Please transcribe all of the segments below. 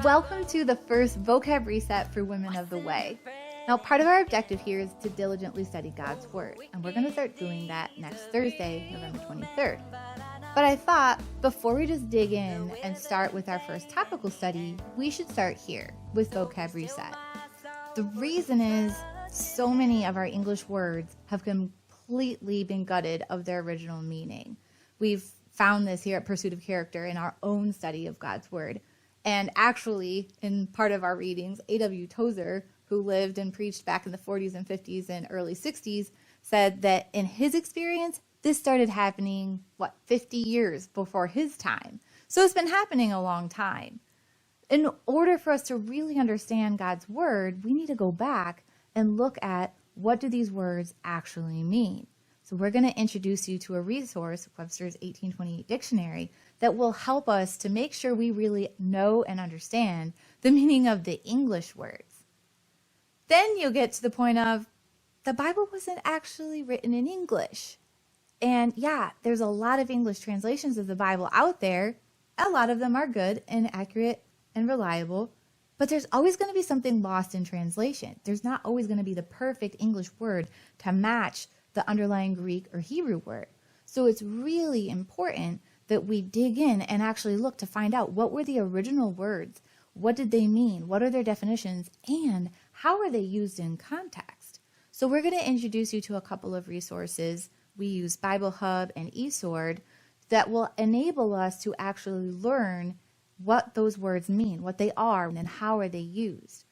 Welcome to the first Vocab Reset for Women of the Way. Now, part of our objective here is to diligently study God's Word, and we're going to start doing that next Thursday, November 23rd. But I thought, before we just dig in and start with our first topical study, we should start here with Vocab Reset. The reason is so many of our English words have completely been gutted of their original meaning. We've found this here at Pursuit of Character in our own study of God's Word. And actually, in part of our readings, A.W. Tozer, who lived and preached back in the 40s and 50s and early 60s, said that in his experience, this started happening, 50 years before his time. So it's been happening a long time. In order for us to really understand God's Word, we need to go back and look at what do these words actually mean. So we're going to introduce you to a resource, Webster's 1828 Dictionary, that will help us to make sure we really know and understand the meaning of the English words. Then you'll get to the point of the Bible wasn't actually written in English. And yeah, there's a lot of English translations of the Bible out there. A lot of them are good and accurate and reliable, but there's always going to be something lost in translation. There's not always going to be the perfect English word to match the underlying Greek or Hebrew word. So it's really important that we dig in and actually look to find out what were the original words, what did they mean, what are their definitions, and how are they used in context. So we're going to introduce you to a couple of resources. We use Bible Hub and eSword that will enable us to actually learn what those words mean, what they are, and how are they used.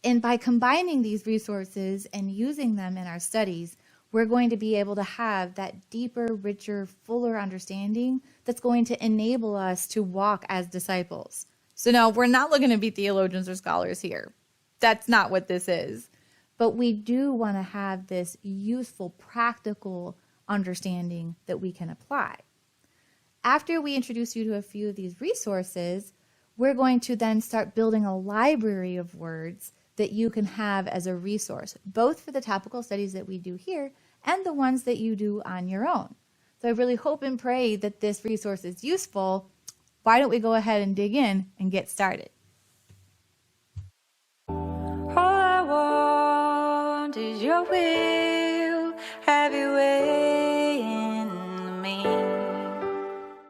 And by combining these resources and using them in our studies, we're going to be able to have that deeper, richer, fuller understanding that's going to enable us to walk as disciples. So no, we're not looking to be theologians or scholars here. That's not what this is. But we do want to have this useful, practical understanding that we can apply. After we introduce you to a few of these resources, we're going to then start building a library of words that you can have as a resource, both for the topical studies that we do here and the ones that you do on your own. So I really hope and pray that this resource is useful. Why don't we go ahead and dig in and get started? All I want is your will.